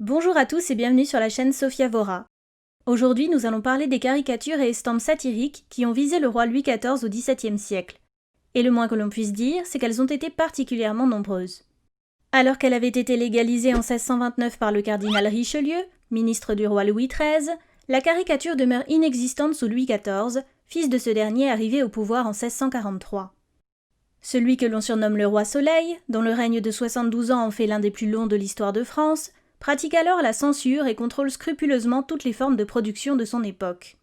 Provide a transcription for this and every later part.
Bonjour à tous et bienvenue sur la chaîne Sophia Vora. Aujourd'hui, nous allons parler des caricatures et estampes satiriques qui ont visé le roi Louis XIV au XVIIe siècle. Et le moins que l'on puisse dire, c'est qu'elles ont été particulièrement nombreuses. Alors qu'elle avait été légalisée en 1629 par le cardinal Richelieu, ministre du roi Louis XIII, la caricature demeure inexistante sous Louis XIV, fils de ce dernier arrivé au pouvoir en 1643. Celui que l'on surnomme le roi Soleil, dont le règne de 72 ans en fait l'un des plus longs de l'histoire de France, pratique alors la censure et contrôle scrupuleusement toutes les formes de production de son époque.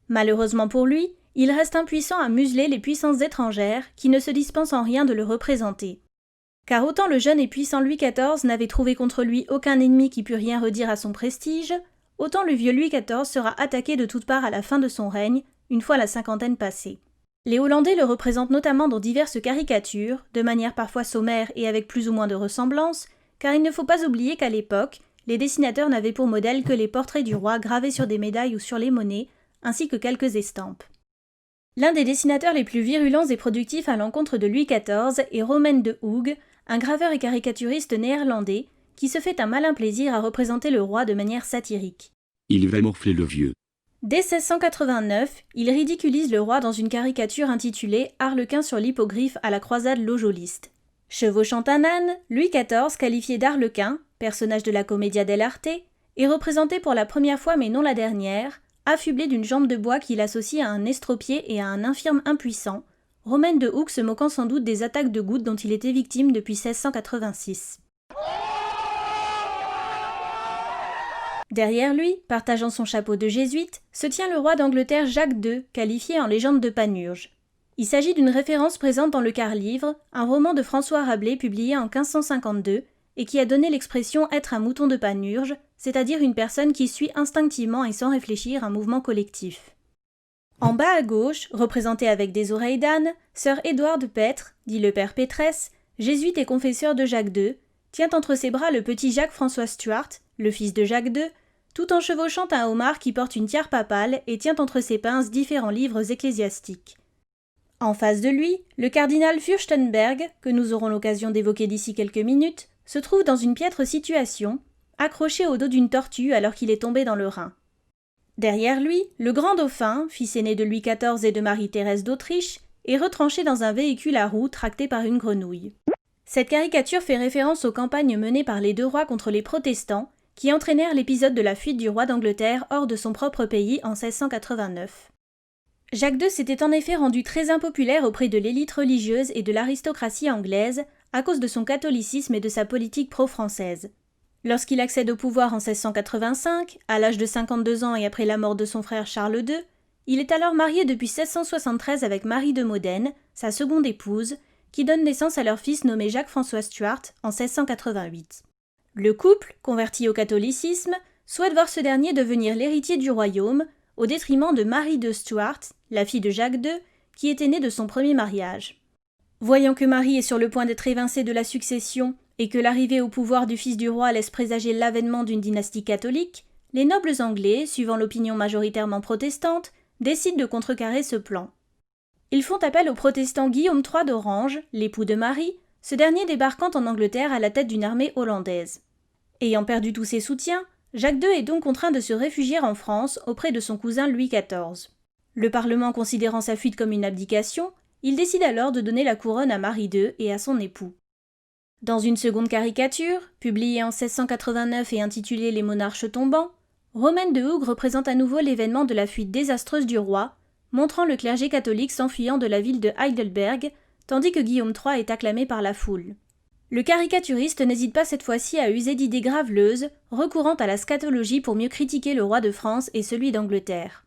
Malheureusement pour lui, il reste impuissant à museler les puissances étrangères qui ne se dispensent en rien de le représenter. Car autant le jeune et puissant Louis XIV n'avait trouvé contre lui aucun ennemi qui pût rien redire à son prestige, autant le vieux Louis XIV sera attaqué de toutes parts à la fin de son règne, une fois la cinquantaine passée. Les Hollandais le représentent notamment dans diverses caricatures, de manière parfois sommaire et avec plus ou moins de ressemblance, car il ne faut pas oublier qu'à l'époque, les dessinateurs n'avaient pour modèle que les portraits du roi gravés sur des médailles ou sur les monnaies, ainsi que quelques estampes. L'un des dessinateurs les plus virulents et productifs à l'encontre de Louis XIV est Romain de Hoogh, un graveur et caricaturiste néerlandais, qui se fait un malin plaisir à représenter le roi de manière satirique. Il va morfler le vieux. Dès 1689, il ridiculise le roi dans une caricature intitulée « Arlequin sur l'hippogriffe à la croisade lojoliste ». Chevauchant un âne, Louis XIV, qualifié d'Arlequin, personnage de la Commedia dell'arte, est représenté pour la première fois mais non la dernière, affublé d'une jambe de bois qu'il associe à un estropié et à un infirme impuissant, Romain de Hoogh se moquant sans doute des attaques de goutte dont il était victime depuis 1686. Derrière lui, partageant son chapeau de jésuite, se tient le roi d'Angleterre Jacques II, qualifié en légende de Panurge. Il s'agit d'une référence présente dans le Quart-Livre, un roman de François Rabelais publié en 1552, et qui a donné l'expression « être un mouton de Panurge », c'est-à-dire une personne qui suit instinctivement et sans réfléchir un mouvement collectif. En bas à gauche, représenté avec des oreilles d'âne, sœur Édouard de Pestre, dit le père Pétresse, jésuite et confesseur de Jacques II, tient entre ses bras le petit Jacques-François Stuart, le fils de Jacques II, tout en chevauchant un homard qui porte une tiare papale et tient entre ses pinces différents livres ecclésiastiques. En face de lui, le cardinal Fürstenberg, que nous aurons l'occasion d'évoquer d'ici quelques minutes, se trouve dans une piètre situation, accroché au dos d'une tortue alors qu'il est tombé dans le Rhin. Derrière lui, le grand dauphin, fils aîné de Louis XIV et de Marie-Thérèse d'Autriche, est retranché dans un véhicule à roues tracté par une grenouille. Cette caricature fait référence aux campagnes menées par les deux rois contre les protestants, qui entraînèrent l'épisode de la fuite du roi d'Angleterre hors de son propre pays en 1689. Jacques II s'était en effet rendu très impopulaire auprès de l'élite religieuse et de l'aristocratie anglaise à cause de son catholicisme et de sa politique pro-française. Lorsqu'il accède au pouvoir en 1685, à l'âge de 52 ans et après la mort de son frère Charles II, il est alors marié depuis 1673 avec Marie de Modène, sa seconde épouse, qui donne naissance à leur fils nommé Jacques-François Stuart en 1688. Le couple, converti au catholicisme, souhaite voir ce dernier devenir l'héritier du royaume, au détriment de Marie de Stuart, la fille de Jacques II, qui était née de son premier mariage. Voyant que Marie est sur le point d'être évincée de la succession et que l'arrivée au pouvoir du fils du roi laisse présager l'avènement d'une dynastie catholique, les nobles anglais, suivant l'opinion majoritairement protestante, décident de contrecarrer ce plan. Ils font appel au protestant Guillaume III d'Orange, l'époux de Marie, ce dernier débarquant en Angleterre à la tête d'une armée hollandaise. Ayant perdu tous ses soutiens, Jacques II est donc contraint de se réfugier en France auprès de son cousin Louis XIV. Le Parlement considérant sa fuite comme une abdication, il décide alors de donner la couronne à Marie II et à son époux. Dans une seconde caricature, publiée en 1689 et intitulée « Les monarches tombants », Romain de Hoogh représente à nouveau l'événement de la fuite désastreuse du roi, montrant le clergé catholique s'enfuyant de la ville de Heidelberg, tandis que Guillaume III est acclamé par la foule. Le caricaturiste n'hésite pas cette fois-ci à user d'idées graveleuses, recourant à la scatologie pour mieux critiquer le roi de France et celui d'Angleterre.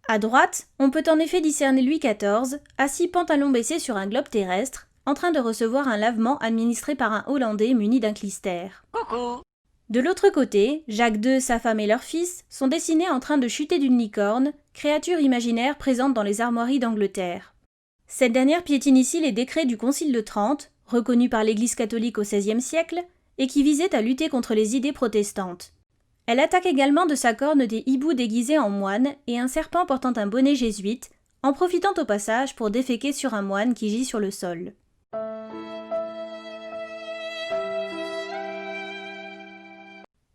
À droite, on peut en effet discerner Louis XIV, assis pantalon baissé sur un globe terrestre, en train de recevoir un lavement administré par un Hollandais muni d'un clister. Coucou. De l'autre côté, Jacques II, sa femme et leur fils sont dessinés en train de chuter d'une licorne, créature imaginaire présente dans les armoiries d'Angleterre. Cette dernière piétine ici les décrets du Concile de Trente, reconnu par l'Église catholique au XVIe siècle, et qui visait à lutter contre les idées protestantes. Elle attaque également de sa corne des hiboux déguisés en moines et un serpent portant un bonnet jésuite, en profitant au passage pour déféquer sur un moine qui gît sur le sol.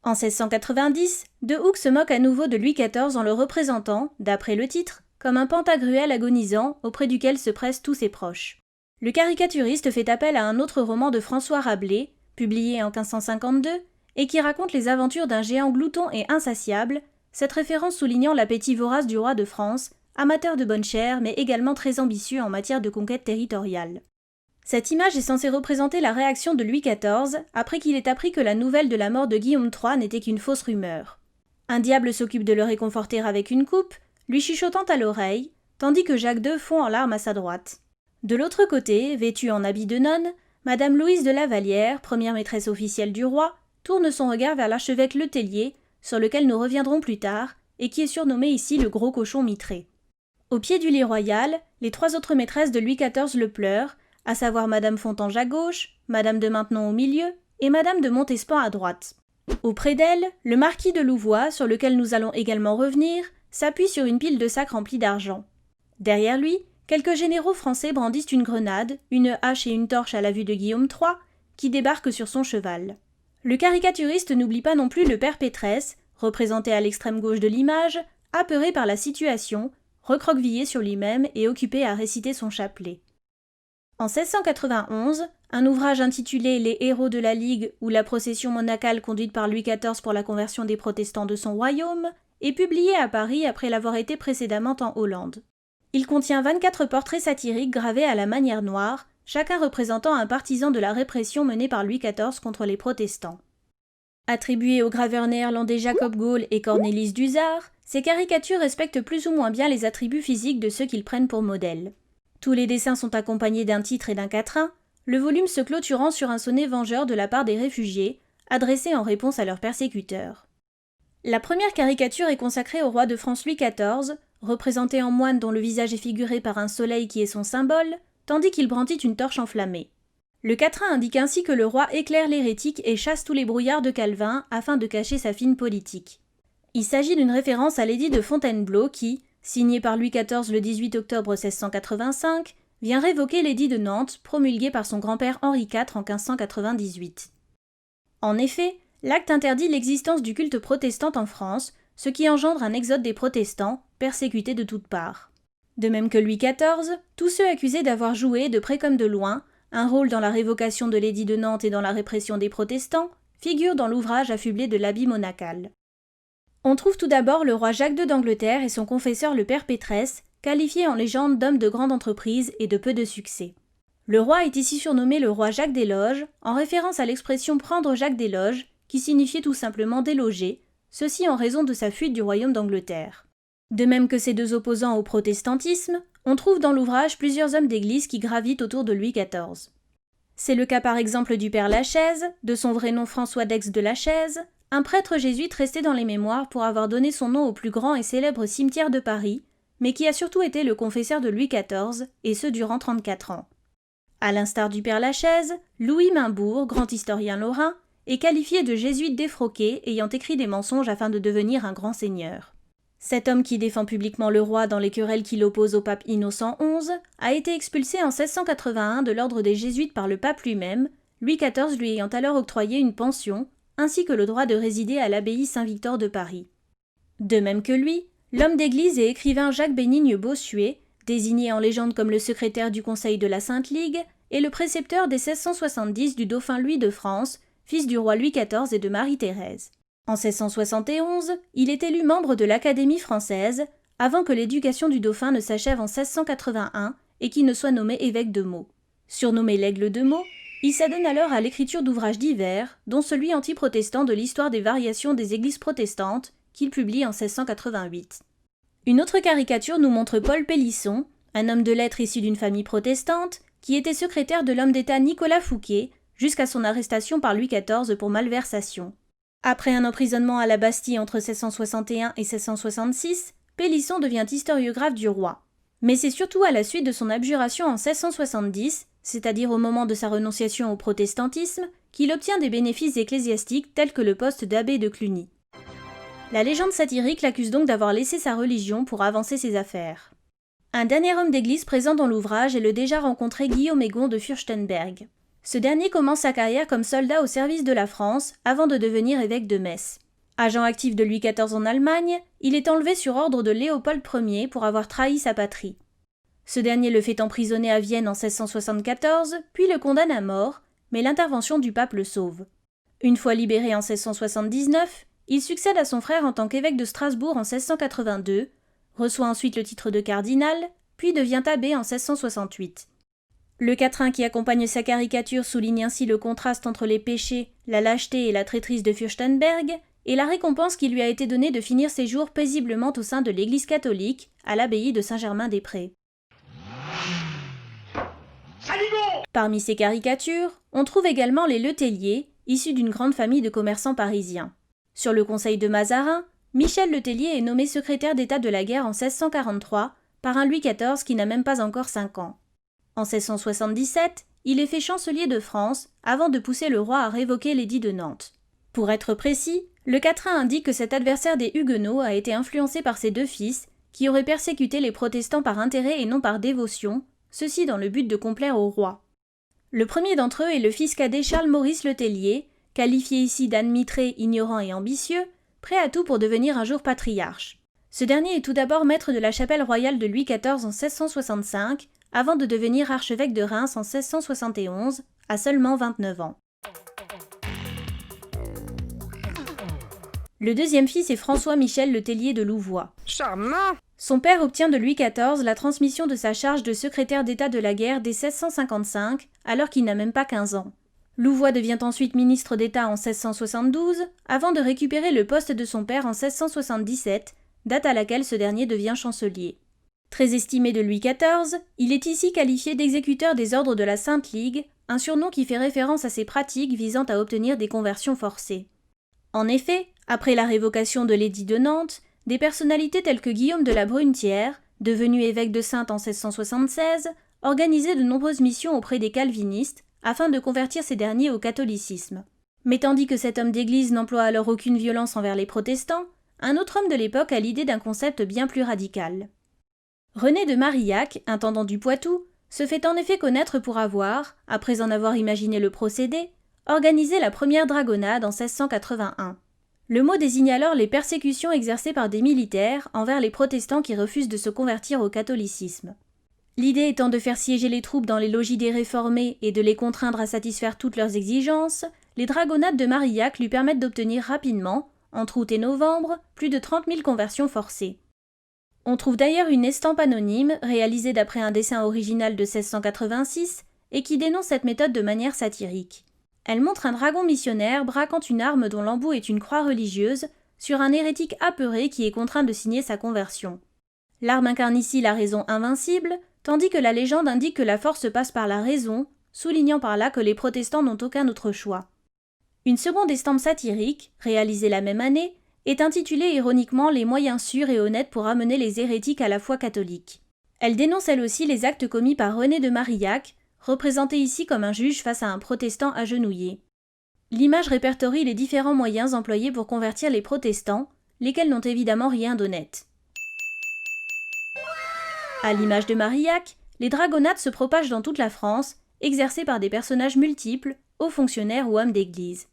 En 1690, De Hooch se moque à nouveau de Louis XIV en le représentant, d'après le titre, comme un Pantagruel agonisant auprès duquel se pressent tous ses proches. Le caricaturiste fait appel à un autre roman de François Rabelais, publié en 1552, et qui raconte les aventures d'un géant glouton et insatiable, cette référence soulignant l'appétit vorace du roi de France, amateur de bonne chère mais également très ambitieux en matière de conquête territoriale. Cette image est censée représenter la réaction de Louis XIV après qu'il ait appris que la nouvelle de la mort de Guillaume III n'était qu'une fausse rumeur. Un diable s'occupe de le réconforter avec une coupe, lui chuchotant à l'oreille, tandis que Jacques II fond en larmes à sa droite. De l'autre côté, vêtue en habit de nonne, Madame Louise de La Vallière, première maîtresse officielle du roi, tourne son regard vers l'archevêque Le Tellier, sur lequel nous reviendrons plus tard, et qui est surnommé ici le gros cochon mitré. Au pied du lit royal, les trois autres maîtresses de Louis XIV le pleurent, à savoir Madame Fontange à gauche, Madame de Maintenon au milieu et Madame de Montespan à droite. Auprès d'elle, le marquis de Louvois, sur lequel nous allons également revenir, s'appuie sur une pile de sacs remplis d'argent. Derrière lui, quelques généraux français brandissent une grenade, une hache et une torche à la vue de Guillaume III, qui débarque sur son cheval. Le caricaturiste n'oublie pas non plus le père Pétresse, représenté à l'extrême gauche de l'image, apeuré par la situation, recroquevillé sur lui-même et occupé à réciter son chapelet. En 1691, un ouvrage intitulé « Les héros de la Ligue » ou la procession monacale conduite par Louis XIV pour la conversion des protestants de son royaume est publié à Paris après l'avoir été précédemment en Hollande. Il contient 24 portraits satiriques gravés à la manière noire, chacun représentant un partisan de la répression menée par Louis XIV contre les protestants. Attribuées aux graveurs néerlandais Jacob Gaulle et Cornelis Duzard, ces caricatures respectent plus ou moins bien les attributs physiques de ceux qu'ils prennent pour modèle. Tous les dessins sont accompagnés d'un titre et d'un quatrain, le volume se clôturant sur un sonnet vengeur de la part des réfugiés, adressé en réponse à leurs persécuteurs. La première caricature est consacrée au roi de France Louis XIV, représenté en moine dont le visage est figuré par un soleil qui est son symbole, tandis qu'il brandit une torche enflammée. Le quatrain indique ainsi que le roi éclaire l'hérétique et chasse tous les brouillards de Calvin afin de cacher sa fine politique. Il s'agit d'une référence à l'édit de Fontainebleau qui, signé par Louis XIV le 18 octobre 1685, vient révoquer l'édit de Nantes promulgué par son grand-père Henri IV en 1598. En effet, l'acte interdit l'existence du culte protestant en France, ce qui engendre un exode des protestants, persécutés de toutes parts. De même que Louis XIV, tous ceux accusés d'avoir joué, de près comme de loin, un rôle dans la révocation de l'édit de Nantes et dans la répression des protestants, figurent dans l'ouvrage affublé de l'habit monacal. On trouve tout d'abord le roi Jacques II d'Angleterre et son confesseur le père Pétresse, qualifiés en légende d'hommes de grande entreprise et de peu de succès. Le roi est ici surnommé le roi Jacques des Loges, en référence à l'expression « prendre Jacques des Loges », qui signifiait tout simplement déloger, ceci en raison de sa fuite du royaume d'Angleterre. De même que ses deux opposants au protestantisme, on trouve dans l'ouvrage plusieurs hommes d'église qui gravitent autour de Louis XIV. C'est le cas par exemple du père Lachaise, de son vrai nom François d'Aix de Lachaise, un prêtre jésuite resté dans les mémoires pour avoir donné son nom au plus grand et célèbre cimetière de Paris, mais qui a surtout été le confesseur de Louis XIV, et ce durant 34 ans. À l'instar du père Lachaise, Louis Mainbourg, grand historien lorrain, est qualifié de jésuite défroqué ayant écrit des mensonges afin de devenir un grand seigneur. Cet homme qui défend publiquement le roi dans les querelles qui l'opposent au pape Innocent XI a été expulsé en 1681 de l'ordre des jésuites par le pape lui-même, Louis XIV lui ayant alors octroyé une pension, ainsi que le droit de résider à l'abbaye Saint-Victor de Paris. De même que lui, l'homme d'église et écrivain Jacques-Bénigne Bossuet, désigné en légende comme le secrétaire du Conseil de la Sainte Ligue, est le précepteur des 1670 du dauphin Louis de France, fils du roi Louis XIV et de Marie-Thérèse. En 1671, il est élu membre de l'Académie française, avant que l'éducation du dauphin ne s'achève en 1681 et qu'il ne soit nommé évêque de Meaux. Surnommé l'Aigle de Meaux, il s'adonne alors à l'écriture d'ouvrages divers, dont celui anti-protestant de l'histoire des variations des églises protestantes, qu'il publie en 1688. Une autre caricature nous montre Paul Pélisson, un homme de lettres issu d'une famille protestante, qui était secrétaire de l'homme d'État Nicolas Fouquet, jusqu'à son arrestation par Louis XIV pour malversation. Après un emprisonnement à la Bastille entre 1661 et 1666, Pélisson devient historiographe du roi. Mais c'est surtout à la suite de son abjuration en 1670, c'est-à-dire au moment de sa renonciation au protestantisme, qu'il obtient des bénéfices ecclésiastiques tels que le poste d'abbé de Cluny. La légende satirique l'accuse donc d'avoir laissé sa religion pour avancer ses affaires. Un dernier homme d'église présent dans l'ouvrage est le déjà rencontré Guillaume Aigon de Fürstenberg. Ce dernier commence sa carrière comme soldat au service de la France avant de devenir évêque de Metz. Agent actif de Louis XIV en Allemagne, il est enlevé sur ordre de Léopold Ier pour avoir trahi sa patrie. Ce dernier le fait emprisonner à Vienne en 1674, puis le condamne à mort, mais l'intervention du pape le sauve. Une fois libéré en 1679, il succède à son frère en tant qu'évêque de Strasbourg en 1682, reçoit ensuite le titre de cardinal, puis devient abbé en 1668. Le quatrain qui accompagne sa caricature souligne ainsi le contraste entre les péchés, la lâcheté et la traîtrise de Fürstenberg, et la récompense qui lui a été donnée de finir ses jours paisiblement au sein de l'Église catholique, à l'abbaye de Saint-Germain-des-Prés. Parmi ces caricatures, on trouve également les Le Tellier, issus d'une grande famille de commerçants parisiens. Sur le conseil de Mazarin, Michel Le Tellier est nommé secrétaire d'État de la guerre en 1643 par un Louis XIV qui n'a même pas encore 5 ans. En 1677, il est fait chancelier de France avant de pousser le roi à révoquer l'édit de Nantes. Pour être précis, le quatrain indique que cet adversaire des Huguenots a été influencé par ses 2 fils, qui auraient persécuté les protestants par intérêt et non par dévotion, ceci dans le but de complaire au roi. Le premier d'entre eux est le fils cadet Charles-Maurice Le Tellier, qualifié ici d'âne mitré, ignorant et ambitieux, prêt à tout pour devenir un jour patriarche. Ce dernier est tout d'abord maître de la chapelle royale de Louis XIV en 1665, avant de devenir archevêque de Reims en 1671, à seulement 29 ans. Le deuxième fils est François-Michel Le Tellier de Louvois. Charmant! Son père obtient de Louis XIV la transmission de sa charge de secrétaire d'État de la guerre dès 1655, alors qu'il n'a même pas 15 ans. Louvois devient ensuite ministre d'État en 1672, avant de récupérer le poste de son père en 1677, date à laquelle ce dernier devient chancelier. Très estimé de Louis XIV, il est ici qualifié d'exécuteur des ordres de la Sainte Ligue, un surnom qui fait référence à ses pratiques visant à obtenir des conversions forcées. En effet, après la révocation de l'édit de Nantes, des personnalités telles que Guillaume de la Brunetière, devenu évêque de Saintes en 1676, organisaient de nombreuses missions auprès des calvinistes afin de convertir ces derniers au catholicisme. Mais tandis que cet homme d'église n'emploie alors aucune violence envers les protestants, un autre homme de l'époque a l'idée d'un concept bien plus radical. René de Marillac, intendant du Poitou, se fait en effet connaître pour avoir, après en avoir imaginé le procédé, organisé la première dragonnade en 1681. Le mot désigne alors les persécutions exercées par des militaires envers les protestants qui refusent de se convertir au catholicisme. L'idée étant de faire siéger les troupes dans les logis des réformés et de les contraindre à satisfaire toutes leurs exigences, les dragonnades de Marillac lui permettent d'obtenir rapidement, entre août et novembre, plus de 30 000 conversions forcées. On trouve d'ailleurs une estampe anonyme, réalisée d'après un dessin original de 1686, et qui dénonce cette méthode de manière satirique. Elle montre un dragon missionnaire braquant une arme dont l'embout est une croix religieuse sur un hérétique apeuré qui est contraint de signer sa conversion. L'arme incarne ici la raison invincible, tandis que la légende indique que la force passe par la raison, soulignant par là que les protestants n'ont aucun autre choix. Une seconde estampe satirique, réalisée la même année, est intitulée ironiquement « Les moyens sûrs et honnêtes pour amener les hérétiques à la foi catholique ». Elle dénonce elle aussi les actes commis par René de Marillac, représenté ici comme un juge face à un protestant agenouillé. L'image répertorie les différents moyens employés pour convertir les protestants, lesquels n'ont évidemment rien d'honnête. À l'image de Marillac, les dragonnades se propagent dans toute la France, exercées par des personnages multiples, hauts fonctionnaires ou hommes d'église.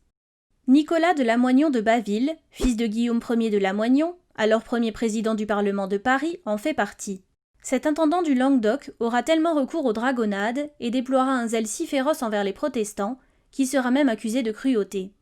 Nicolas de Lamoignon de Baville, fils de Guillaume Ier de Lamoignon, alors premier président du Parlement de Paris, en fait partie. Cet intendant du Languedoc aura tellement recours aux dragonnades et déploiera un zèle si féroce envers les protestants qu'il sera même accusé de cruauté.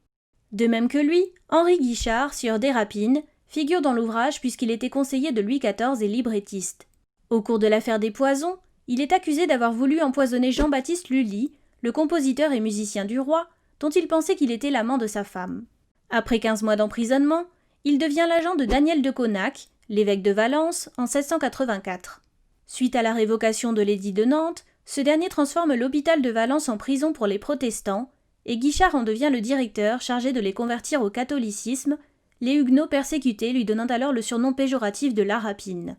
De même que lui, Henri Guichard, sieur des Rapines, figure dans l'ouvrage puisqu'il était conseiller de Louis XIV et librettiste. Au cours de l'affaire des poisons, il est accusé d'avoir voulu empoisonner Jean-Baptiste Lully, le compositeur et musicien du roi, dont il pensait qu'il était l'amant de sa femme. Après 15 mois d'emprisonnement, il devient l'agent de Daniel de Caunac, l'évêque de Valence, en 1684. Suite à la révocation de l'édit de Nantes, ce dernier transforme l'hôpital de Valence en prison pour les protestants, et Guichard en devient le directeur chargé de les convertir au catholicisme, les huguenots persécutés lui donnant alors le surnom péjoratif de la rapine.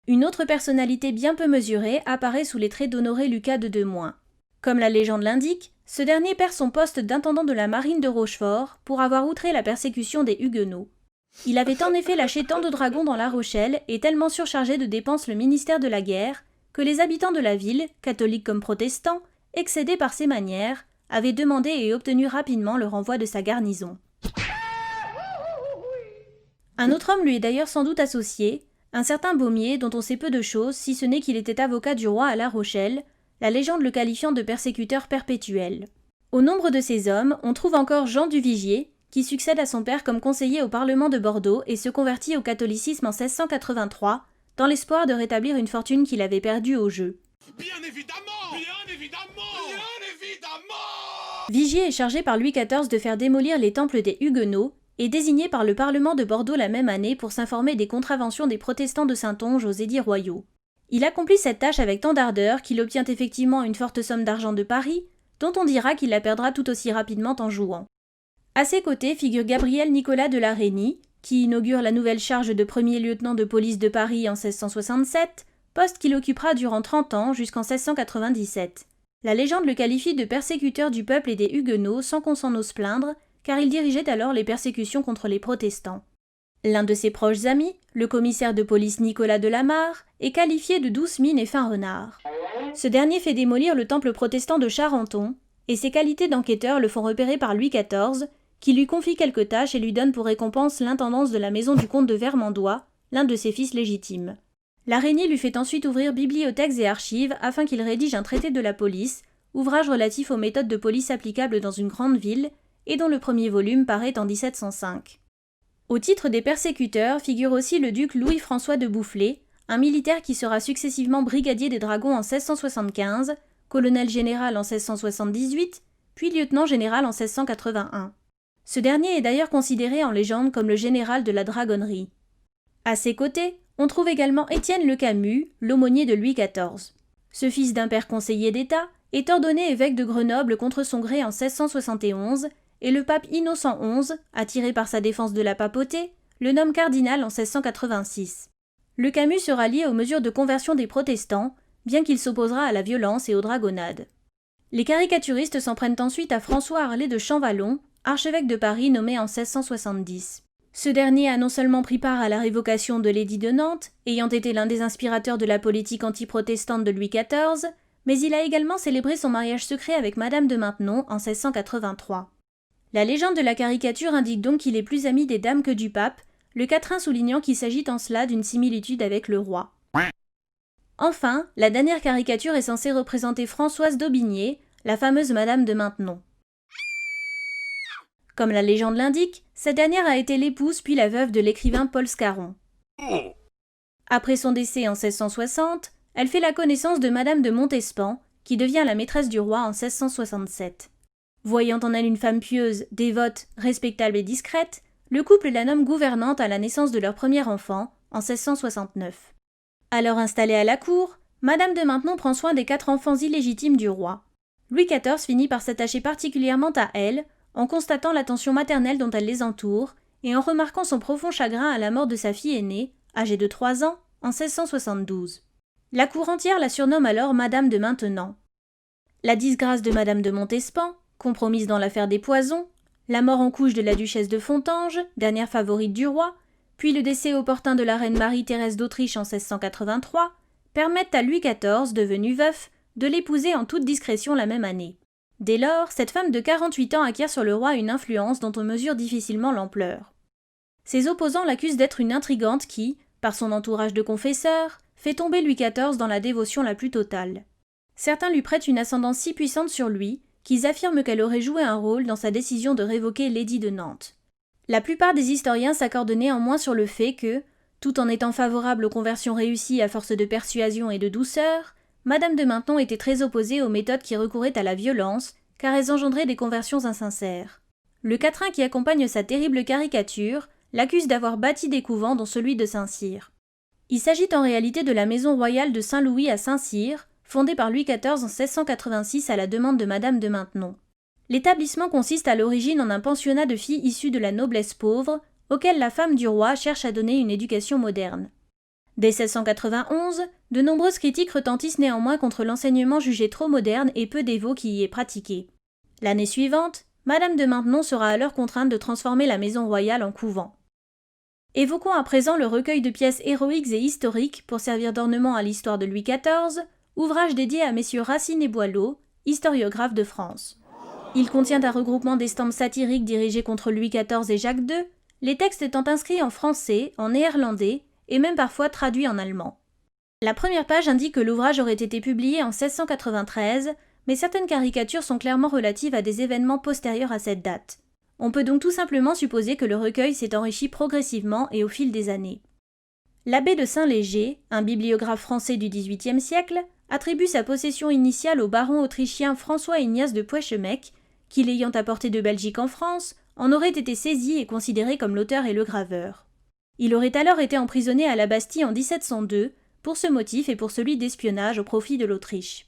Une autre personnalité bien peu mesurée apparaît sous les traits d'Honoré Lucas de Demoin. Comme la légende l'indique, ce dernier perd son poste d'intendant de la marine de Rochefort pour avoir outré la persécution des huguenots. Il avait en effet lâché tant de dragons dans La Rochelle et tellement surchargé de dépenses le ministère de la guerre que les habitants de la ville, catholiques comme protestants, excédés par ses manières, avait demandé et obtenu rapidement le renvoi de sa garnison. Un autre homme lui est d'ailleurs sans doute associé, un certain Baumier dont on sait peu de choses si ce n'est qu'il était avocat du roi à La Rochelle, la légende le qualifiant de persécuteur perpétuel. Au nombre de ces hommes, on trouve encore Jean du Vigier, qui succède à son père comme conseiller au Parlement de Bordeaux et se convertit au catholicisme en 1683, dans l'espoir de rétablir une fortune qu'il avait perdue au jeu. Bien évidemment! Bien évidemment! Bien évidemment! Vigier est chargé par Louis XIV de faire démolir les temples des Huguenots et désigné par le Parlement de Bordeaux la même année pour s'informer des contraventions des protestants de Saintonge aux édits royaux. Il accomplit cette tâche avec tant d'ardeur qu'il obtient effectivement une forte somme d'argent de Paris, dont on dira qu'il la perdra tout aussi rapidement en jouant. À ses côtés figure Gabriel Nicolas de la Reynie, qui inaugure la nouvelle charge de premier lieutenant de police de Paris en 1667, poste qu'il occupera durant 30 ans jusqu'en 1697. La légende le qualifie de persécuteur du peuple et des Huguenots sans qu'on s'en ose plaindre, car il dirigeait alors les persécutions contre les protestants. L'un de ses proches amis, le commissaire de police Nicolas de la Mare, est qualifié de douce mine et fin renard. Ce dernier fait démolir le temple protestant de Charenton, et ses qualités d'enquêteur le font repérer par Louis XIV, qui lui confie quelques tâches et lui donne pour récompense l'intendance de la maison du comte de Vermandois, l'un de ses fils légitimes. L'Araignée lui fait ensuite ouvrir bibliothèques et archives afin qu'il rédige un traité de la police, ouvrage relatif aux méthodes de police applicables dans une grande ville, et dont le premier volume paraît en 1705. Au titre des persécuteurs figure aussi le duc Louis-François de Boufflers, un militaire qui sera successivement brigadier des dragons en 1675, colonel général en 1678, puis lieutenant général en 1681. Ce dernier est d'ailleurs considéré en légende comme le général de la dragonnerie. À ses côtés, on trouve également Étienne Le Camus, l'aumônier de Louis XIV. Ce fils d'un père conseiller d'État est ordonné évêque de Grenoble contre son gré en 1671, et le pape Innocent XI, attiré par sa défense de la papauté, le nomme cardinal en 1686. Le Camus sera lié aux mesures de conversion des protestants, bien qu'il s'opposera à la violence et aux dragonnades. Les caricaturistes s'en prennent ensuite à François Harlay de Champvallon, archevêque de Paris nommé en 1670. Ce dernier a non seulement pris part à la révocation de l'édit de Nantes, ayant été l'un des inspirateurs de la politique anti-protestante de Louis XIV, mais il a également célébré son mariage secret avec Madame de Maintenon en 1683. La légende de la caricature indique donc qu'il est plus ami des dames que du pape, le quatrain soulignant qu'il s'agit en cela d'une similitude avec le roi. Enfin, la dernière caricature est censée représenter Françoise d'Aubigné, la fameuse Madame de Maintenon. Comme la légende l'indique, cette dernière a été l'épouse puis la veuve de l'écrivain Paul Scarron. Après son décès en 1660, elle fait la connaissance de Madame de Montespan, qui devient la maîtresse du roi en 1667. Voyant en elle une femme pieuse, dévote, respectable et discrète, le couple la nomme gouvernante à la naissance de leur premier enfant, en 1669. Alors installée à la cour, Madame de Maintenon prend soin des 4 enfants illégitimes du roi. Louis XIV finit par s'attacher particulièrement à elle, en constatant l'attention maternelle dont elle les entoure, et en remarquant son profond chagrin à la mort de sa fille aînée, âgée de 3 ans, en 1672. La cour entière la surnomme alors Madame de Maintenant. La disgrâce de Madame de Montespan, compromise dans l'affaire des poisons, la mort en couche de la duchesse de Fontanges, dernière favorite du roi, puis le décès opportun de la reine Marie-Thérèse d'Autriche en 1683, permettent à Louis XIV, devenu veuf, de l'épouser en toute discrétion la même année. Dès lors, cette femme de 48 ans acquiert sur le roi une influence dont on mesure difficilement l'ampleur. Ses opposants l'accusent d'être une intrigante qui, par son entourage de confesseurs, fait tomber Louis XIV dans la dévotion la plus totale. Certains lui prêtent une ascendance si puissante sur lui qu'ils affirment qu'elle aurait joué un rôle dans sa décision de révoquer l'édit de Nantes. La plupart des historiens s'accordent néanmoins sur le fait que, tout en étant favorable aux conversions réussies à force de persuasion et de douceur, Madame de Maintenon était très opposée aux méthodes qui recouraient à la violence, car elles engendraient des conversions insincères. Le quatrain qui accompagne sa terrible caricature l'accuse d'avoir bâti des couvents dont celui de Saint-Cyr. Il s'agit en réalité de la maison royale de Saint-Louis à Saint-Cyr, fondée par Louis XIV en 1686 à la demande de Madame de Maintenon. L'établissement consiste à l'origine en un pensionnat de filles issues de la noblesse pauvre, auquel la femme du roi cherche à donner une éducation moderne. Dès 1691, de nombreuses critiques retentissent néanmoins contre l'enseignement jugé trop moderne et peu dévot qui y est pratiqué. L'année suivante, Madame de Maintenon sera alors contrainte de transformer la maison royale en couvent. Évoquons à présent le recueil de pièces héroïques et historiques pour servir d'ornement à l'histoire de Louis XIV, ouvrage dédié à messieurs Racine et Boileau, historiographes de France. Il contient un regroupement d'estampes satiriques dirigées contre Louis XIV et Jacques II, les textes étant inscrits en français, en néerlandais et même parfois traduits en allemand. La première page indique que l'ouvrage aurait été publié en 1693, mais certaines caricatures sont clairement relatives à des événements postérieurs à cette date. On peut donc tout simplement supposer que le recueil s'est enrichi progressivement et au fil des années. L'abbé de Saint-Léger, un bibliographe français du XVIIIe siècle, attribue sa possession initiale au baron autrichien François-Ignace de Puechemec, qui, l'ayant apporté de Belgique en France, en aurait été saisi et considéré comme l'auteur et le graveur. Il aurait alors été emprisonné à la Bastille en 1702, pour ce motif et pour celui d'espionnage au profit de l'Autriche.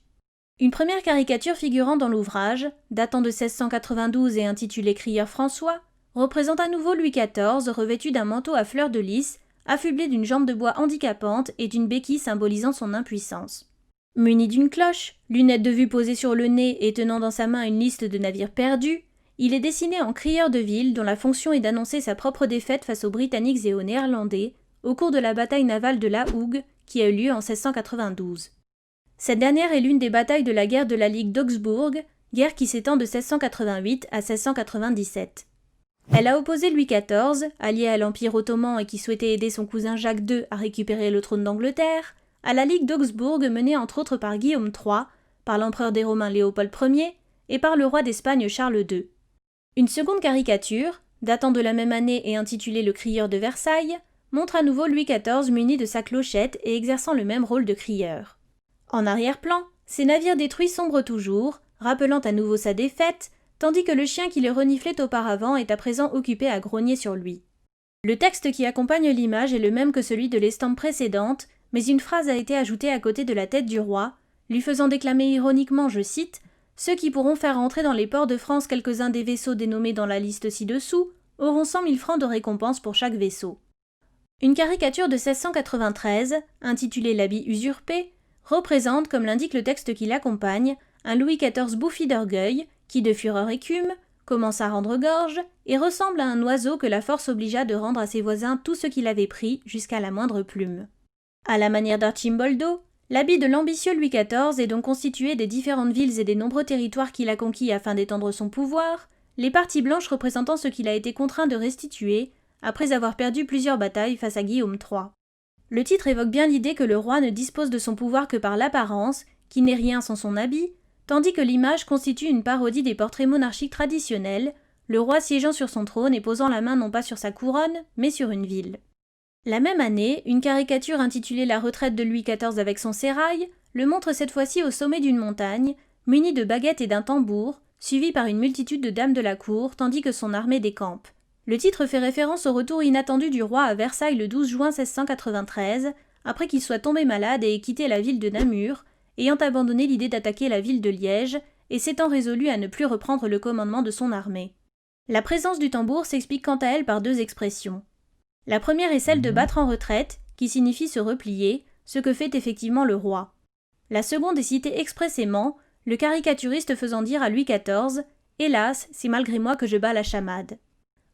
Une première caricature figurant dans l'ouvrage, datant de 1692 et intitulée Crieur François, représente à nouveau Louis XIV revêtu d'un manteau à fleurs de lys, affublé d'une jambe de bois handicapante et d'une béquille symbolisant son impuissance. Muni d'une cloche, lunettes de vue posées sur le nez et tenant dans sa main une liste de navires perdus, il est dessiné en crieur de ville dont la fonction est d'annoncer sa propre défaite face aux Britanniques et aux Néerlandais au cours de la bataille navale de La Hougue qui a eu lieu en 1692. Cette dernière est l'une des batailles de la guerre de la Ligue d'Augsbourg, guerre qui s'étend de 1688 à 1697. Elle a opposé Louis XIV, allié à l'Empire ottoman et qui souhaitait aider son cousin Jacques II à récupérer le trône d'Angleterre, à la Ligue d'Augsbourg menée entre autres par Guillaume III, par l'empereur des Romains Léopold Ier et par le roi d'Espagne Charles II. Une seconde caricature, datant de la même année et intitulée Le Crieur de Versailles, montre à nouveau Louis XIV muni de sa clochette et exerçant le même rôle de crieur. En arrière-plan, ses navires détruits sombrent toujours, rappelant à nouveau sa défaite, tandis que le chien qui le reniflait auparavant est à présent occupé à grogner sur lui. Le texte qui accompagne l'image est le même que celui de l'estampe précédente, mais une phrase a été ajoutée à côté de la tête du roi, lui faisant déclamer ironiquement, je cite, « Ceux qui pourront faire entrer dans les ports de France quelques-uns des vaisseaux dénommés dans la liste ci-dessous auront 100 000 francs de récompense pour chaque vaisseau. » Une caricature de 1693, intitulée L'habit usurpé, représente, comme l'indique le texte qui l'accompagne, un Louis XIV bouffi d'orgueil, qui de fureur écume, commence à rendre gorge, et ressemble à un oiseau que la force obligea de rendre à ses voisins tout ce qu'il avait pris, jusqu'à la moindre plume. À la manière d'Archimboldo, l'habit de l'ambitieux Louis XIV est donc constitué des différentes villes et des nombreux territoires qu'il a conquis afin d'étendre son pouvoir, les parties blanches représentant ce qu'il a été contraint de restituer, après avoir perdu plusieurs batailles face à Guillaume III. Le titre évoque bien l'idée que le roi ne dispose de son pouvoir que par l'apparence, qui n'est rien sans son habit, tandis que l'image constitue une parodie des portraits monarchiques traditionnels, le roi siégeant sur son trône et posant la main non pas sur sa couronne, mais sur une ville. La même année, une caricature intitulée La retraite de Louis XIV avec son sérail le montre cette fois-ci au sommet d'une montagne, muni de baguettes et d'un tambour, suivi par une multitude de dames de la cour, tandis que son armée décampe. Le titre fait référence au retour inattendu du roi à Versailles le 12 juin 1693, après qu'il soit tombé malade et ait quitté la ville de Namur, ayant abandonné l'idée d'attaquer la ville de Liège et s'étant résolu à ne plus reprendre le commandement de son armée. La présence du tambour s'explique quant à elle par deux expressions. La première est celle de battre en retraite, qui signifie se replier, ce que fait effectivement le roi. La seconde est citée expressément, le caricaturiste faisant dire à Louis XIV « Hélas, c'est malgré moi que je bats la chamade ».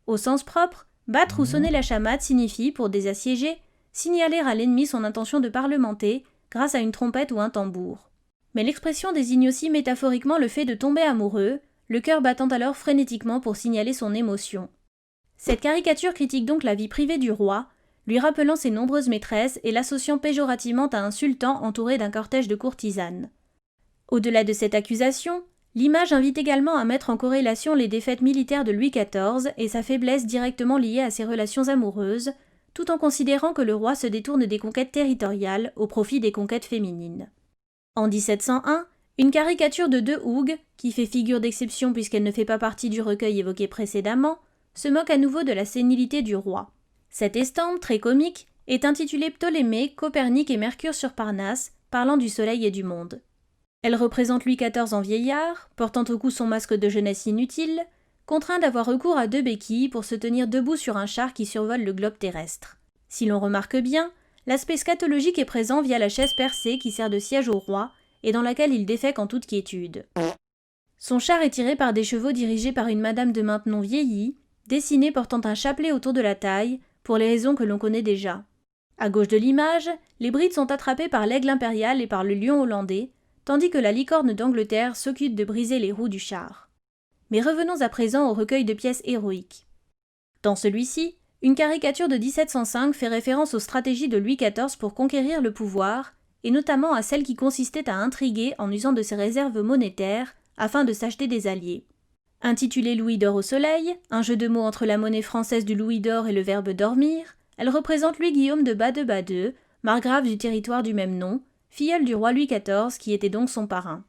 Au sens propre, battre ou sonner la chamade signifie, pour des assiégés, signaler à l'ennemi son intention de parlementer grâce à une trompette ou un tambour. Mais l'expression désigne aussi métaphoriquement le fait de tomber amoureux, le cœur battant alors frénétiquement pour signaler son émotion. Cette caricature critique donc la vie privée du roi, lui rappelant ses nombreuses maîtresses et l'associant péjorativement à un sultan entouré d'un cortège de courtisanes. Au-delà de cette accusation, l'image invite également à mettre en corrélation les défaites militaires de Louis XIV et sa faiblesse directement liée à ses relations amoureuses, tout en considérant que le roi se détourne des conquêtes territoriales au profit des conquêtes féminines. En 1701, une caricature de De Hougue, qui fait figure d'exception puisqu'elle ne fait pas partie du recueil évoqué précédemment, se moque à nouveau de la sénilité du roi. Cette estampe, très comique, est intitulée Ptolémée, Copernic et Mercure sur Parnasse, parlant du soleil et du monde. Elle représente Louis XIV en vieillard, portant au cou son masque de jeunesse inutile, contraint d'avoir recours à deux béquilles pour se tenir debout sur un char qui survole le globe terrestre. Si l'on remarque bien, l'aspect scatologique est présent via la chaise percée qui sert de siège au roi et dans laquelle il défèque en toute quiétude. Son char est tiré par des chevaux dirigés par une madame de Maintenon vieillie, dessinée portant un chapelet autour de la taille, pour les raisons que l'on connaît déjà. À gauche de l'image, les brides sont attrapées par l'aigle impérial et par le lion hollandais, tandis que la licorne d'Angleterre s'occupe de briser les roues du char. Mais revenons à présent au recueil de pièces héroïques. Dans celui-ci, une caricature de 1705 fait référence aux stratégies de Louis XIV pour conquérir le pouvoir, et notamment à celle qui consistait à intriguer en usant de ses réserves monétaires afin de s'acheter des alliés. Intitulée Louis d'or au soleil, un jeu de mots entre la monnaie française du louis d'or et le verbe dormir, elle représente Louis-Guillaume de Badeux, margrave du territoire du même nom, filleul du roi Louis XIV qui était donc son parrain.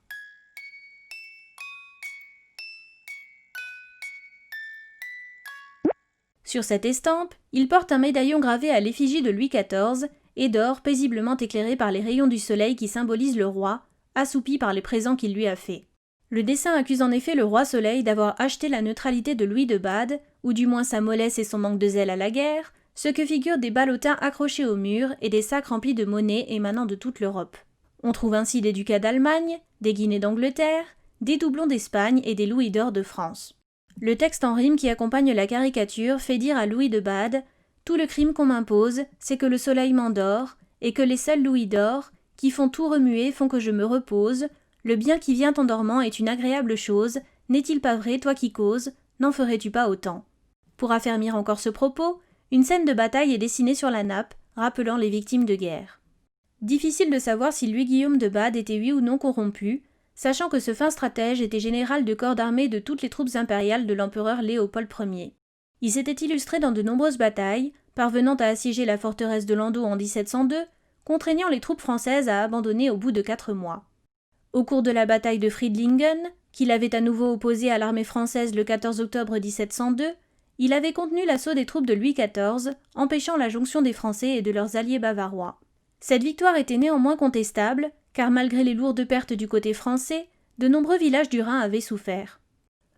Sur cette estampe, il porte un médaillon gravé à l'effigie de Louis XIV et d'or paisiblement éclairé par les rayons du soleil qui symbolisent le roi, assoupi par les présents qu'il lui a faits. Le dessin accuse en effet le roi Soleil d'avoir acheté la neutralité de Louis de Bade, ou du moins sa mollesse et son manque de zèle à la guerre, ce que figurent des ballotins accrochés au mur et des sacs remplis de monnaie émanant de toute l'Europe. On trouve ainsi des ducats d'Allemagne, des guinées d'Angleterre, des doublons d'Espagne et des louis d'or de France. Le texte en rime qui accompagne la caricature fait dire à Louis de Bade « Tout le crime qu'on m'impose, c'est que le soleil m'endort, et que les seuls louis d'or, qui font tout remuer, font que je me repose. Le bien qui vient en dormant est une agréable chose, n'est-il pas vrai, toi qui causes, n'en ferais-tu pas autant ?» Pour affermir encore ce propos, une scène de bataille est dessinée sur la nappe, rappelant les victimes de guerre. Difficile de savoir si Louis-Guillaume de Bade était oui ou non corrompu, sachant que ce fin stratège était général de corps d'armée de toutes les troupes impériales de l'empereur Léopold Ier. Il s'était illustré dans de nombreuses batailles, parvenant à assiéger la forteresse de Landau en 1702, contraignant les troupes françaises à abandonner au bout de 4 mois. Au cours de la bataille de Friedlingen, qu'il avait à nouveau opposée à l'armée française le 14 octobre 1702, il avait contenu l'assaut des troupes de Louis XIV, empêchant la jonction des Français et de leurs alliés bavarois. Cette victoire était néanmoins contestable, car malgré les lourdes pertes du côté français, de nombreux villages du Rhin avaient souffert.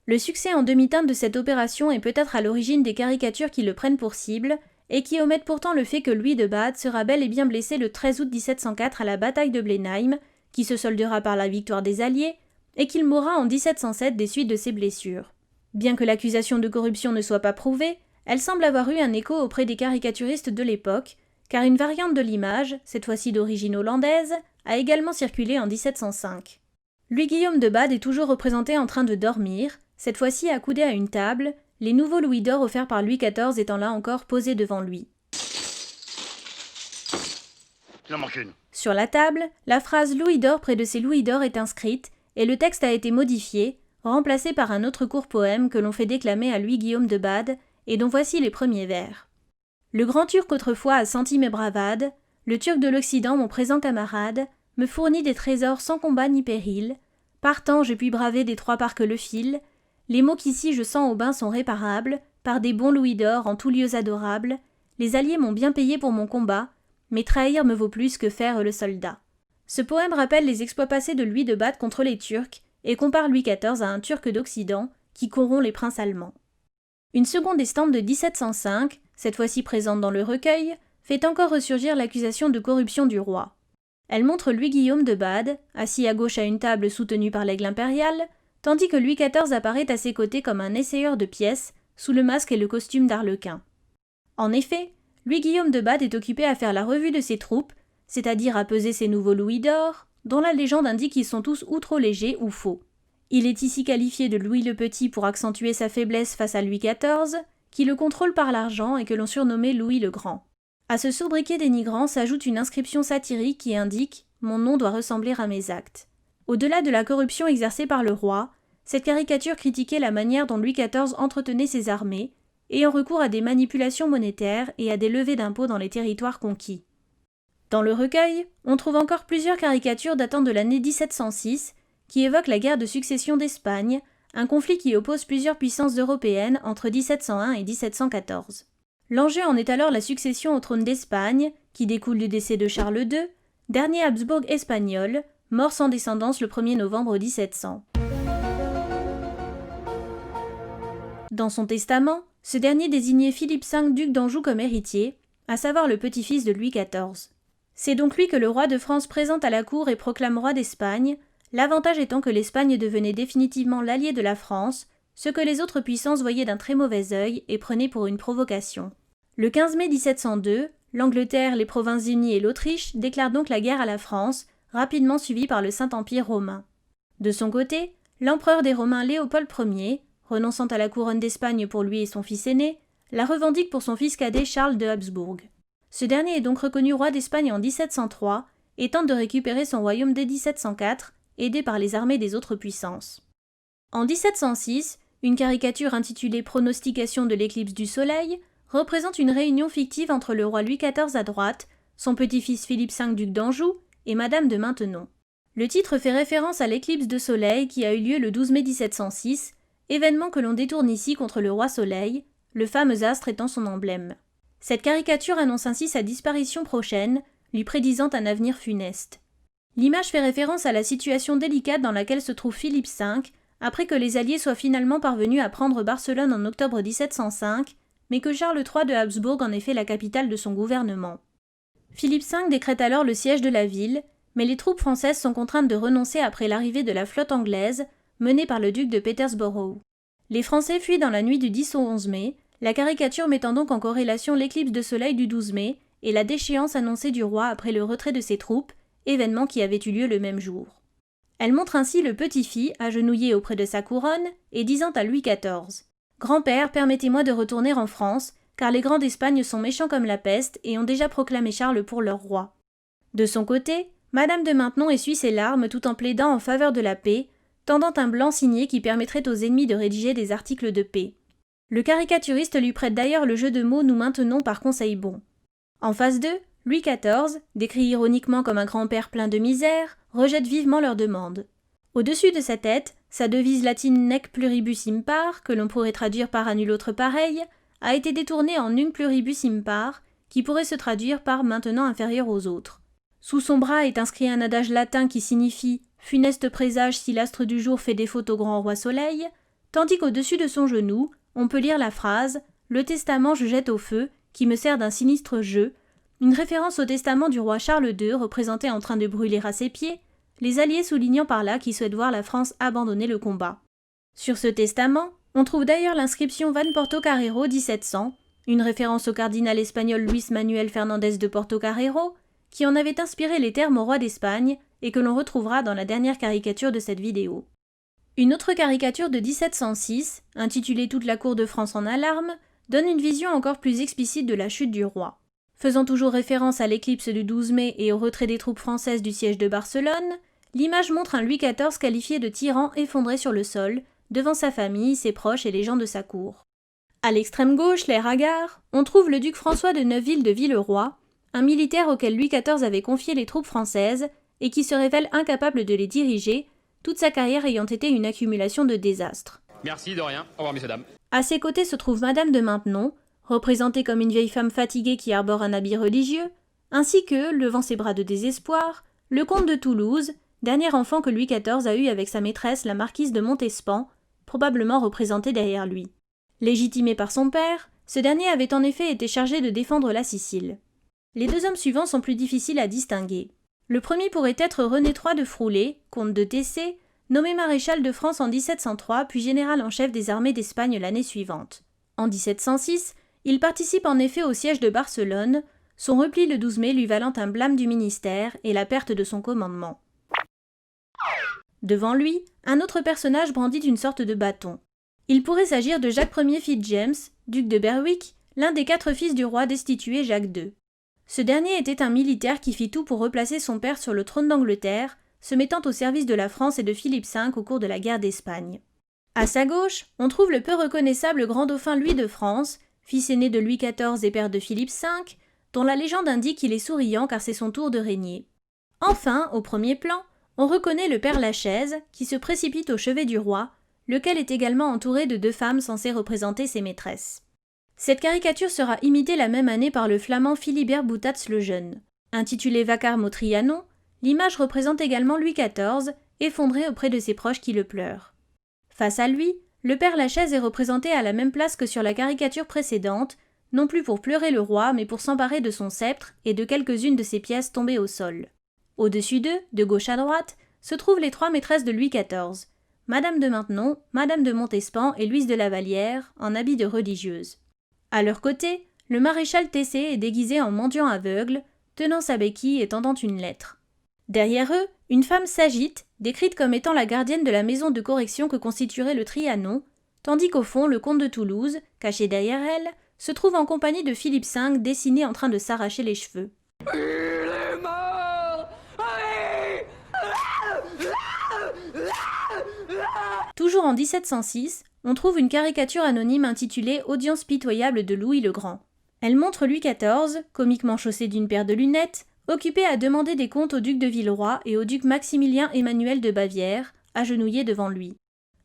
Le succès en demi-teinte de cette opération est peut-être à l'origine des caricatures qui le prennent pour cible, et qui omettent pourtant le fait que Louis de Bade sera bel et bien blessé le 13 août 1704 à la bataille de Blenheim, qui se soldera par la victoire des Alliés, et qu'il mourra en 1707 des suites de ses blessures. Bien que l'accusation de corruption ne soit pas prouvée, elle semble avoir eu un écho auprès des caricaturistes de l'époque, car une variante de l'image, cette fois-ci d'origine hollandaise, a également circulé en 1705. Louis-Guillaume de Bade est toujours représenté en train de dormir, cette fois-ci accoudé à une table, les nouveaux louis d'or offerts par Louis XIV étant là encore posés devant lui. Il en manque une. Sur la table, la phrase « louis d'or près de ces louis d'or » est inscrite, et le texte a été modifié, remplacé par un autre court poème que l'on fait déclamer à Louis-Guillaume de Bade, et dont voici les premiers vers. Le grand Turc autrefois a senti mes bravades, le Turc de l'Occident, mon présent camarade, me fournit des trésors sans combat ni péril. Partant, je puis braver des 3 parts que le fil. Les maux qu'ici je sens au bain sont réparables, par des bons louis d'or en tous lieux adorables. Les alliés m'ont bien payé pour mon combat, mais trahir me vaut plus que faire le soldat. Ce poème rappelle les exploits passés de Louis de Bade contre les Turcs et compare Louis XIV à un Turc d'Occident qui corrompt les princes allemands. Une seconde estampe de 1705, cette fois-ci présente dans le recueil, fait encore ressurgir l'accusation de corruption du roi. Elle montre Louis-Guillaume de Bade, assis à gauche à une table soutenue par l'aigle impérial, tandis que Louis XIV apparaît à ses côtés comme un essayeur de pièces, sous le masque et le costume d'arlequin. En effet, Louis-Guillaume de Bade est occupé à faire la revue de ses troupes, c'est-à-dire à peser ses nouveaux louis d'or, dont la légende indique qu'ils sont tous ou trop légers ou faux. Il est ici qualifié de Louis le Petit pour accentuer sa faiblesse face à Louis XIV, qui le contrôle par l'argent et que l'on surnommait Louis le Grand. À ce sobriquet dénigrant s'ajoute une inscription satirique qui indique « Mon nom doit ressembler à mes actes ». Au-delà de la corruption exercée par le roi, cette caricature critiquait la manière dont Louis XIV entretenait ses armées, ayant recours à des manipulations monétaires et à des levées d'impôts dans les territoires conquis. Dans le recueil, on trouve encore plusieurs caricatures datant de l'année 1706 qui évoquent la guerre de succession d'Espagne, un conflit qui oppose plusieurs puissances européennes entre 1701 et 1714. L'enjeu en est alors la succession au trône d'Espagne, qui découle du décès de Charles II, dernier Habsbourg espagnol, mort sans descendance le 1er novembre 1700. Dans son testament, ce dernier désignait Philippe V, duc d'Anjou, comme héritier, à savoir le petit-fils de Louis XIV. C'est donc lui que le roi de France présente à la cour et proclame roi d'Espagne, l'avantage étant que l'Espagne devenait définitivement l'allié de la France, ce que les autres puissances voyaient d'un très mauvais œil et prenaient pour une provocation. Le 15 mai 1702, l'Angleterre, les Provinces-Unies et l'Autriche déclarent donc la guerre à la France, rapidement suivie par le Saint-Empire romain. De son côté, l'empereur des Romains Léopold Ier, renonçant à la couronne d'Espagne pour lui et son fils aîné, la revendique pour son fils cadet Charles de Habsbourg. Ce dernier est donc reconnu roi d'Espagne en 1703 et tente de récupérer son royaume dès 1704, aidé par les armées des autres puissances. En 1706, une caricature intitulée « Pronostication de l'éclipse du soleil » représente une réunion fictive entre le roi Louis XIV à droite, son petit-fils Philippe V duc d'Anjou et Madame de Maintenon. Le titre fait référence à l'éclipse de soleil qui a eu lieu le 12 mai 1706, événement que l'on détourne ici contre le roi Soleil, le fameux astre étant son emblème. Cette caricature annonce ainsi sa disparition prochaine, lui prédisant un avenir funeste. L'image fait référence à la situation délicate dans laquelle se trouve Philippe V, après que les Alliés soient finalement parvenus à prendre Barcelone en octobre 1705, mais que Charles III de Habsbourg en ait fait la capitale de son gouvernement. Philippe V décrète alors le siège de la ville, mais les troupes françaises sont contraintes de renoncer après l'arrivée de la flotte anglaise, menée par le duc de Petersborough. Les Français fuient dans la nuit du 10 au 11 mai, la caricature mettant donc en corrélation l'éclipse de soleil du 12 mai et la déchéance annoncée du roi après le retrait de ses troupes, événement qui avait eu lieu le même jour. Elle montre ainsi le petit-fils agenouillé auprès de sa couronne et disant à Louis XIV « Grand-père, permettez-moi de retourner en France, car les grands d'Espagne sont méchants comme la peste et ont déjà proclamé Charles pour leur roi. » De son côté, Madame de Maintenon essuie ses larmes tout en plaidant en faveur de la paix, tendant un blanc signé qui permettrait aux ennemis de rédiger des articles de paix. Le caricaturiste lui prête d'ailleurs le jeu de mots « nous maintenons par conseil bon ». En face d'eux, Louis XIV, décrit ironiquement comme un grand-père plein de misère, rejette vivement leur demande. Au-dessus de sa tête, sa devise latine « nec pluribus impar », que l'on pourrait traduire par « à nul autre pareil », a été détournée en « nunc pluribus impar », qui pourrait se traduire par « maintenant inférieur aux autres ». Sous son bras est inscrit un adage latin qui signifie « funeste présage si l'astre du jour fait défaut au grand roi soleil », tandis qu'au-dessus de son genou, on peut lire la phrase « Le testament je jette au feu », qui me sert d'un sinistre jeu, une référence au testament du roi Charles II représenté en train de brûler à ses pieds, les Alliés soulignant par là qu'ils souhaitent voir la France abandonner le combat. Sur ce testament, on trouve d'ailleurs l'inscription Van Portocarrero 1700, une référence au cardinal espagnol Luis Manuel Fernandez de Portocarrero, qui en avait inspiré les termes au roi d'Espagne et que l'on retrouvera dans la dernière caricature de cette vidéo. Une autre caricature de 1706, intitulée « Toute la cour de France en alarme », donne une vision encore plus explicite de la chute du roi. Faisant toujours référence à l'éclipse du 12 mai et au retrait des troupes françaises du siège de Barcelone, l'image montre un Louis XIV qualifié de tyran effondré sur le sol, devant sa famille, ses proches et les gens de sa cour. À l'extrême gauche, l'air hagard, on trouve le duc François de Neufville de Villeroy, un militaire auquel Louis XIV avait confié les troupes françaises et qui se révèle incapable de les diriger, toute sa carrière ayant été une accumulation de désastres. Merci, de rien. Au revoir, messieurs, dames. À ses côtés se trouve Madame de Maintenon, représentée comme une vieille femme fatiguée qui arbore un habit religieux, ainsi que, levant ses bras de désespoir, le comte de Toulouse, dernier enfant que Louis XIV a eu avec sa maîtresse, la marquise de Montespan, probablement représentée derrière lui. Légitimé par son père, ce dernier avait en effet été chargé de défendre la Sicile. Les deux hommes suivants sont plus difficiles à distinguer. Le premier pourrait être René III de Froulay, comte de Tessé, nommé maréchal de France en 1703 puis général en chef des armées d'Espagne l'année suivante. En 1706, il participe en effet au siège de Barcelone, son repli le 12 mai lui valant un blâme du ministère et la perte de son commandement. Devant lui, un autre personnage brandit une sorte de bâton. Il pourrait s'agir de Jacques Ier Fitz-James, duc de Berwick, l'un des 4 fils du roi destitué Jacques II. Ce dernier était un militaire qui fit tout pour replacer son père sur le trône d'Angleterre, se mettant au service de la France et de Philippe V au cours de la guerre d'Espagne. À sa gauche, on trouve le peu reconnaissable grand dauphin Louis de France, fils aîné de Louis XIV et père de Philippe V, dont la légende indique qu'il est souriant car c'est son tour de régner. Enfin, au premier plan, on reconnaît le père Lachaise, qui se précipite au chevet du roi, lequel est également entouré de 2 femmes censées représenter ses maîtresses. Cette caricature sera imitée la même année par le flamand Philibert Boutats le Jeune. Intitulé Vacarme au Trianon, l'image représente également Louis XIV, effondré auprès de ses proches qui le pleurent. Face à lui, le père Lachaise est représenté à la même place que sur la caricature précédente, non plus pour pleurer le roi, mais pour s'emparer de son sceptre et de quelques-unes de ses pièces tombées au sol. Au-dessus d'eux, de gauche à droite, se trouvent les 3 maîtresses de Louis XIV, Madame de Maintenon, Madame de Montespan et Louise de la Vallière, en habit de religieuse. À leur côté, le maréchal Tessé est déguisé en mendiant aveugle, tenant sa béquille et tendant une lettre. Derrière eux, une femme s'agite, décrite comme étant la gardienne de la maison de correction que constituerait le Trianon, tandis qu'au fond, le comte de Toulouse, caché derrière elle, se trouve en compagnie de Philippe V, dessiné en train de s'arracher les cheveux. Il est mort! Allez! Toujours en 1706, on trouve une caricature anonyme intitulée « Audience pitoyable de Louis le Grand ». Elle montre Louis XIV, comiquement chaussé d'une paire de lunettes, occupé à demander des comptes au duc de Villeroy et au duc Maximilien Emmanuel de Bavière, agenouillés devant lui.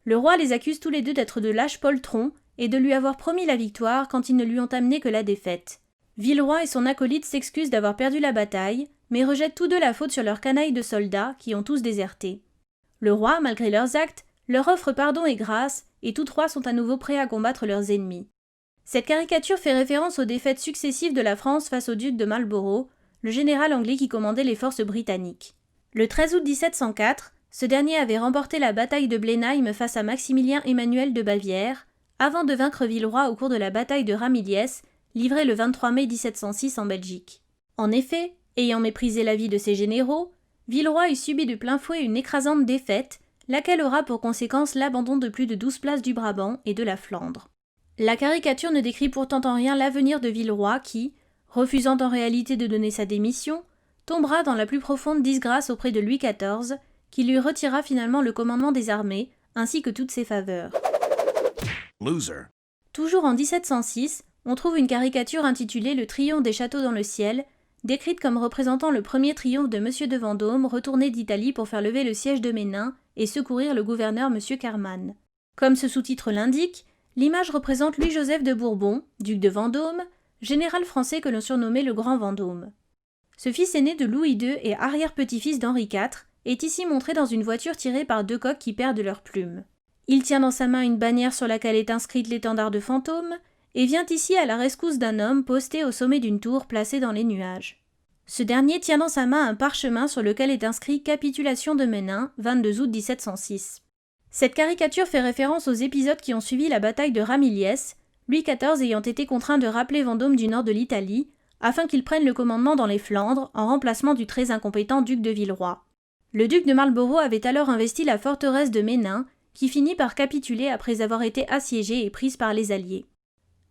Le roi les accuse tous les deux d'être de lâches poltrons et de lui avoir promis la victoire quand ils ne lui ont amené que la défaite. Villeroy et son acolyte s'excusent d'avoir perdu la bataille, mais rejettent tous deux la faute sur leurs canailles de soldats qui ont tous déserté. Le roi, malgré leurs actes, leur offre pardon et grâce, et tous trois sont à nouveau prêts à combattre leurs ennemis. Cette caricature fait référence aux défaites successives de la France face au duc de Marlborough, le général anglais qui commandait les forces britanniques. Le 13 août 1704, ce dernier avait remporté la bataille de Blenheim face à Maximilien Emmanuel de Bavière, avant de vaincre Villeroy au cours de la bataille de Ramillies, livrée le 23 mai 1706 en Belgique. En effet, ayant méprisé l'avis de ses généraux, Villeroy eut subi de plein fouet une écrasante défaite, laquelle aura pour conséquence l'abandon de plus de 12 places du Brabant et de la Flandre. La caricature ne décrit pourtant en rien l'avenir de Villeroy qui, refusant en réalité de donner sa démission, tombera dans la plus profonde disgrâce auprès de Louis XIV, qui lui retira finalement le commandement des armées, ainsi que toutes ses faveurs. Loser. Toujours en 1706, on trouve une caricature intitulée « Le triomphe des châteaux dans le ciel », décrite comme représentant le premier triomphe de Monsieur de Vendôme retourné d'Italie pour faire lever le siège de Ménin et secourir le gouverneur Monsieur Carman. Comme ce sous-titre l'indique, l'image représente Louis-Joseph de Bourbon, duc de Vendôme, général français que l'on surnommait le Grand Vendôme. Ce fils aîné de Louis II et arrière-petit-fils d'Henri IV est ici montré dans une voiture tirée par deux coqs qui perdent leurs plumes. Il tient dans sa main une bannière sur laquelle est inscrite l'étendard de fantôme et vient ici à la rescousse d'un homme posté au sommet d'une tour placée dans les nuages. Ce dernier tient dans sa main un parchemin sur lequel est inscrit « Capitulation de Ménin, 22 août 1706 ». Cette caricature fait référence aux épisodes qui ont suivi la bataille de Ramillies, Louis XIV ayant été contraint de rappeler Vendôme du nord de l'Italie, afin qu'il prenne le commandement dans les Flandres en remplacement du très incompétent duc de Villeroy. Le duc de Marlborough avait alors investi la forteresse de Ménin, qui finit par capituler après avoir été assiégée et prise par les Alliés.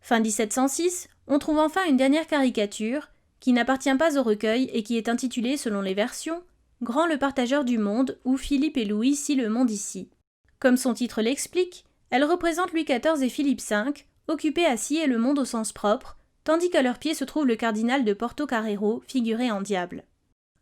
Fin 1706, on trouve enfin une dernière caricature, qui n'appartient pas au recueil et qui est intitulée, selon les versions, « Grand le partageur du monde, où Philippe et Louis scient le monde ici ». Comme son titre l'explique, elle représente Louis XIV et Philippe V, occupés à scier le monde au sens propre, tandis qu'à leurs pieds se trouve le cardinal de Porto-Carrero, figuré en diable.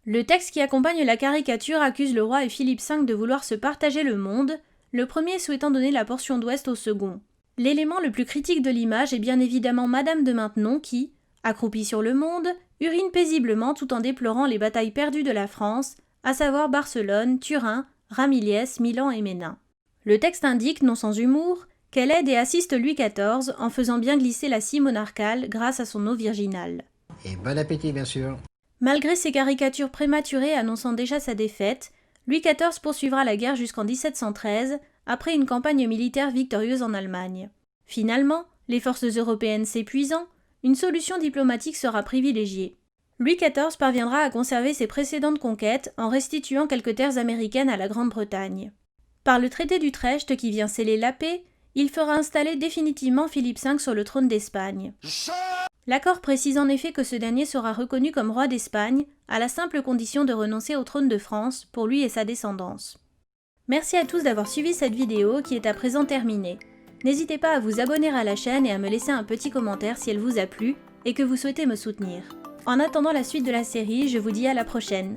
Le texte qui accompagne la caricature accuse le roi et Philippe V de vouloir se partager le monde, le premier souhaitant donner la portion d'ouest au second. L'élément le plus critique de l'image est bien évidemment Madame de Maintenon qui, accroupie sur le monde, urine paisiblement tout en déplorant les batailles perdues de la France, à savoir Barcelone, Turin, Ramillies, Milan et Ménin. Le texte indique, non sans humour, qu'elle aide et assiste Louis XIV en faisant bien glisser la scie monarcale grâce à son eau virginale. Et bon appétit, bien sûr. Malgré ces caricatures prématurées annonçant déjà sa défaite, Louis XIV poursuivra la guerre jusqu'en 1713, après une campagne militaire victorieuse en Allemagne. Finalement, les forces européennes s'épuisant, une solution diplomatique sera privilégiée. Louis XIV parviendra à conserver ses précédentes conquêtes en restituant quelques terres américaines à la Grande-Bretagne. Par le traité d'Utrecht qui vient sceller la paix, il fera installer définitivement Philippe V sur le trône d'Espagne. L'accord précise en effet que ce dernier sera reconnu comme roi d'Espagne, à la simple condition de renoncer au trône de France pour lui et sa descendance. Merci à tous d'avoir suivi cette vidéo qui est à présent terminée. N'hésitez pas à vous abonner à la chaîne et à me laisser un petit commentaire si elle vous a plu et que vous souhaitez me soutenir. En attendant la suite de la série, je vous dis à la prochaine.